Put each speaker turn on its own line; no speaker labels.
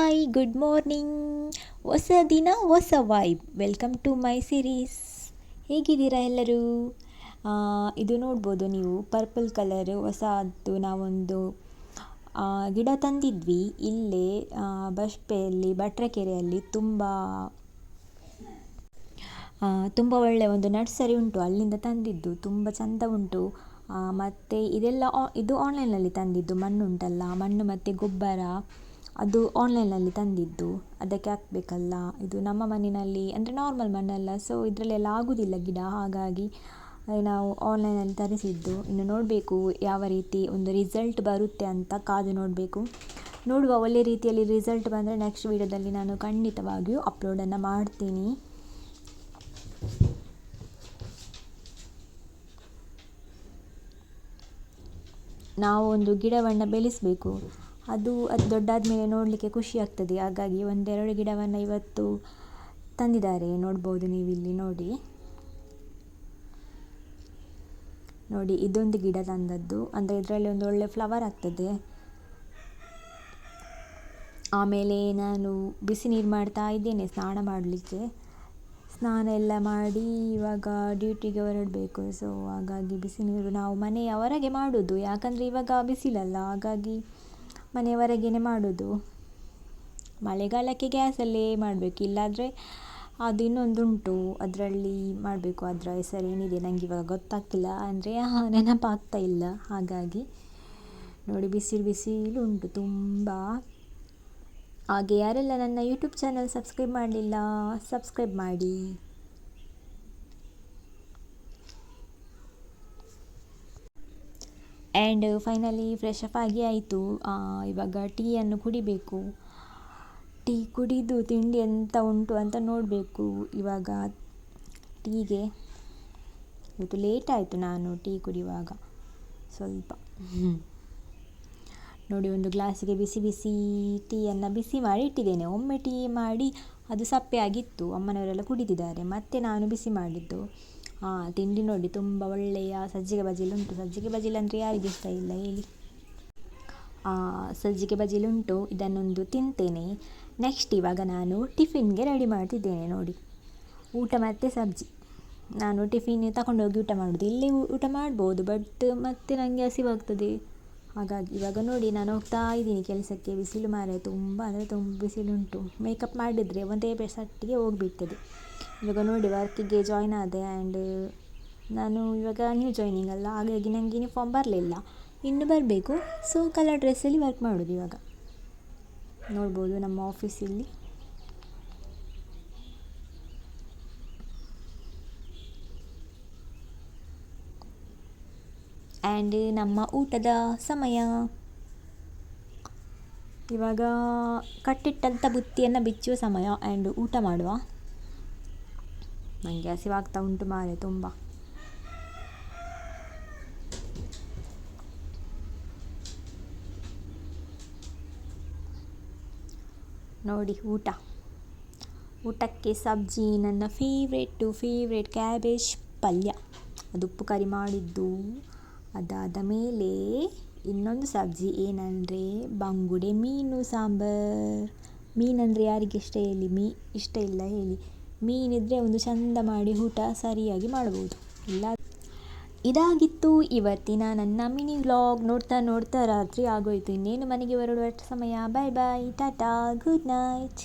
Hi, good morning. ಹೊಸ ದಿನ ಹೊಸ vibe. Welcome to my series. ಹೇಗಿದ್ದೀರಾ ಎಲ್ಲರೂ? ಇದು ನೋಡ್ಬೋದು ನೀವು, ಪರ್ಪಲ್ ಕಲರ್ ಹೊಸದು ನಾವೊಂದು ಗಿಡ ತಂದಿದ್ವಿ ಇಲ್ಲೇ ಬಸ್ಪೆಯಲ್ಲಿ, ಭಟ್ರಕೆರೆಯಲ್ಲಿ. ತುಂಬ ಒಳ್ಳೆಯ ಒಂದು ನರ್ಸರಿ ಉಂಟು, ಅಲ್ಲಿಂದ ತಂದಿದ್ದು. ತುಂಬ ಚೆಂದ ಉಂಟು. ಮತ್ತು ಇದು ಆನ್ಲೈನಲ್ಲಿ ತಂದಿದ್ದು. ಮಣ್ಣು ಉಂಟಲ್ಲ, ಮಣ್ಣು ಮತ್ತು ಗೊಬ್ಬರ, ಅದು ಆನ್ಲೈನಲ್ಲಿ ತಂದಿದ್ದು. ಅದಕ್ಕೆ ಹಾಕಬೇಕಲ್ಲ, ಇದು ನಮ್ಮ ಮಣ್ಣಿನಲ್ಲಿ ಅಂದರೆ ನಾರ್ಮಲ್ ಮಣ್ಣಲ್ಲ, ಸೊ ಇದರಲ್ಲೆಲ್ಲ ಆಗೋದಿಲ್ಲ ಗಿಡ. ಹಾಗಾಗಿ ನಾವು ಆನ್ಲೈನಲ್ಲಿ ತರಿಸಿದ್ದು. ಇನ್ನು ನೋಡಬೇಕು ಯಾವ ರೀತಿ ಒಂದು ರಿಸಲ್ಟ್ ಬರುತ್ತೆ ಅಂತ ಕಾದು ನೋಡಬೇಕು. ನೋಡುವ, ಒಳ್ಳೆ ರೀತಿಯಲ್ಲಿ ರಿಸಲ್ಟ್ ಬಂದರೆ ನೆಕ್ಸ್ಟ್ ವೀಡಿಯೋದಲ್ಲಿ ನಾನು ಖಂಡಿತವಾಗಿಯೂ ಅಪ್ಲೋಡನ್ನು ಮಾಡ್ತೀನಿ. ನಾವು ಒಂದು ಗಿಡವನ್ನು ಬೆಳೆಸಬೇಕು. ಅದು ದೊಡ್ಡಾದ ಮೇಲೆ ನೋಡಲಿಕ್ಕೆ ಖುಷಿ ಆಗ್ತದೆ. ಹಾಗಾಗಿ ಒಂದೆರಡು ಗಿಡವನ್ನು ಇವತ್ತು ತಂದಿದ್ದಾರೆ. ನೋಡ್ಬೋದು ನೀವಿಲ್ಲಿ ನೋಡಿ, ಇದೊಂದು ಗಿಡ ತಂದದ್ದು. ಅಂದರೆ ಇದರಲ್ಲಿ ಒಂದು ಒಳ್ಳೆ ಫ್ಲವರ್ ಆಗ್ತದೆ. ಆಮೇಲೆ ನಾನು ಬಿಸಿ ನೀರು ಮಾಡ್ತಾ ಇದ್ದೇನೆ ಸ್ನಾನ ಮಾಡಲಿಕ್ಕೆ. ಸ್ನಾನ ಎಲ್ಲ ಮಾಡಿ ಇವಾಗ ಡ್ಯೂಟಿಗೆ ಹೊರಡಬೇಕು. ಸೊ ಹಾಗಾಗಿ ಬಿಸಿ ನೀರು ನಾವು ಮನೆಯ ಹೊರಗೆ ಮಾಡೋದು, ಯಾಕಂದರೆ ಇವಾಗ ಬಿಸಿಲಲ್ಲ, ಹಾಗಾಗಿ ಮನೆಯ ಹೊರಗೇನೆ ಮಾಡೋದು. ಮಳೆಗಾಲಕ್ಕೆ ಗ್ಯಾಸಲ್ಲೇ ಮಾಡಬೇಕು, ಇಲ್ಲಾದರೆ ಅದು ಇನ್ನೊಂದುಂಟು, ಅದರಲ್ಲಿ ಮಾಡಬೇಕು. ಅದರ ಹೆಸರೇನಿದೆ ನನಗೆ ಇವಾಗ ಗೊತ್ತಾಗ್ತಿಲ್ಲ, ಅಂದರೆ ನೆನಪಾಗ್ತಾ ಇಲ್ಲ. ಹಾಗಾಗಿ ನೋಡಿ, ಬಿಸಿಲು ಉಂಟು ತುಂಬ. ಹಾಗೆ ಯಾರೆಲ್ಲ ನನ್ನ ಯೂಟ್ಯೂಬ್ ಚಾನಲ್ ಸಬ್ಸ್ಕ್ರೈಬ್ ಮಾಡಲಿಲ್ಲ, ಸಬ್ಸ್ಕ್ರೈಬ್ ಮಾಡಿ. ಆ್ಯಂಡ್ ಫೈನಲಿ ಫ್ರೆಶ್ ಅಪ್ ಆಗಿ ಆಯಿತು. ಇವಾಗ ಟೀಯನ್ನು ಕುಡಿಬೇಕು. ಟೀ ಕುಡಿದು ತಿಂಡಿ ಎಂತ ಉಂಟು ಅಂತ ನೋಡಬೇಕು. ಇವಾಗ ಟೀಗೆ ಇವತ್ತು ಲೇಟ್ ಆಯಿತು ನಾನು ಟೀ ಕುಡಿಯುವಾಗ ಸ್ವಲ್ಪ. ನೋಡಿ, ಒಂದು ಗ್ಲಾಸಿಗೆ ಬಿಸಿ ಬಿಸಿ ಟೀಯನ್ನು ಬಿಸಿ ಮಾಡಿ ಇಟ್ಟಿದ್ದೇನೆ. ಒಮ್ಮೆ ಟೀ ಮಾಡಿ ಅದು ಸಪ್ಪೆ ಆಗಿತ್ತು, ಅಮ್ಮನವರೆಲ್ಲ ಕುಡಿದಿದ್ದಾರೆ. ಮತ್ತೆ ನಾನು ಬಿಸಿ ಮಾಡಿದ್ದು. ತಿಂಡಿ ನೋಡಿ, ತುಂಬ ಒಳ್ಳೆಯ ಸಜ್ಜಿಗೆ ಬಜಿಲುಂಟು. ಸಜ್ಜಿಗೆ ಬಜಿಲಂದರೆ ಯಾರಿಗೆ ಇಷ್ಟ ಇಲ್ಲ ಹೇಳಿ. ಸಜ್ಜಿಗೆ ಬಜಿಲುಂಟು, ಇದನ್ನೊಂದು ತಿಂತೇನೆ. ನೆಕ್ಸ್ಟ್ ಇವಾಗ ನಾನು ಟಿಫಿನ್ಗೆ ರೆಡಿ ಮಾಡ್ತಿದ್ದೇನೆ. ನೋಡಿ, ಊಟ ಮತ್ತು ಸಬ್ಜಿ. ನಾನು ಟಿಫಿನ್ ತಗೊಂಡೋಗಿ ಊಟ ಮಾಡೋದು. ಇಲ್ಲಿ ಊಟ ಮಾಡ್ಬೋದು, ಬಟ್ ಮತ್ತೆ ನನಗೆ ಹಸಿವಾಗ್ತದೆ. ಹಾಗಾಗಿ ಇವಾಗ ನೋಡಿ, ನಾನು ಹೋಗ್ತಾ ಇದ್ದೀನಿ ಕೆಲಸಕ್ಕೆ. ಬಿಸಿಲು ಮಾರೆ ತುಂಬ, ಅಂದರೆ ತುಂಬ ಬಿಸಿಲುಂಟು. ಮೇಕಪ್ ಮಾಡಿದರೆ ಒಂದೇ ಸಟ್ಟಿಗೆ ಹೋಗಿಬಿಡ್ತದೆ. ಇವಾಗ ನೋಡಿ, ವರ್ಕಿಗೆ ಜಾಯ್ನ್ ಆದೆ. ಆ್ಯಂಡ್ ನಾನು ಇವಾಗ ನ್ಯೂ ಜಾಯ್ನಿಂಗ್ ಅಲ್ಲ, ಹಾಗಾಗಿ ನನಗೆ ಯೂನಿಫಾರ್ಮ್ ಬರಲಿಲ್ಲ, ಇನ್ನು ಬರಬೇಕು. ಸೊ ಕಲರ್ ಡ್ರೆಸ್ಸಲ್ಲಿ ವರ್ಕ್ ಮಾಡೋದು ಇವಾಗ. ನೋಡ್ಬೋದು ನಮ್ಮ ಆಫೀಸಲ್ಲಿ. ಆ್ಯಂಡ್ ನಮ್ಮ ಊಟದ ಸಮಯ. ಇವಾಗ ಕಟ್ಟಿಟ್ಟಂಥ ಬುತ್ತಿಯನ್ನು ಬಿಚ್ಚುವ ಸಮಯ. ಆ್ಯಂಡ್ ಊಟ ಮಾಡುವ. ನನಗೆ ಹಸಿವಾಗ್ತಾ ಉಂಟು ಮಾರೆ ತುಂಬ. ನೋಡಿ ಊಟಕ್ಕೆ ಸಬ್ಜಿ, ನನ್ನ ಫೇವ್ರೇಟ್ ಕ್ಯಾಬೇಜ್ ಪಲ್ಯ, ಅದು ಉಪ್ಪು ಕರಿ ಮಾಡಿದ್ದು. ಅದಾದ ಮೇಲೆ ಇನ್ನೊಂದು ಸಬ್ಜಿ ಏನಂದರೆ ಬಂಗುಡೆ ಮೀನು ಸಾಂಬಾರ್. ಮೀನಂದರೆ ಯಾರಿಗೆ ಇಷ್ಟ ಇಲ್ಲ ಹೇಳಿ. ಮೀನಿದ್ರೆ ಒಂದು ಚಂದ ಮಾಡಿ ಊಟ ಸರಿಯಾಗಿ ಮಾಡ್ಬೋದು. ಇದಾಗಿತ್ತು ಇವತ್ತಿನ ನನ್ನ ಮಿನಿ ವ್ಲಾಗ್. ನೋಡ್ತಾ ರಾತ್ರಿ ಆಗೋಯ್ತು. ಇನ್ನೇನು ಮನೆಗೆ ಹೊರಡುವ ಸಮಯ. ಬಾಯ್ ಬಾಯ್, ಟಾಟಾ, ಗುಡ್ ನೈಟ್.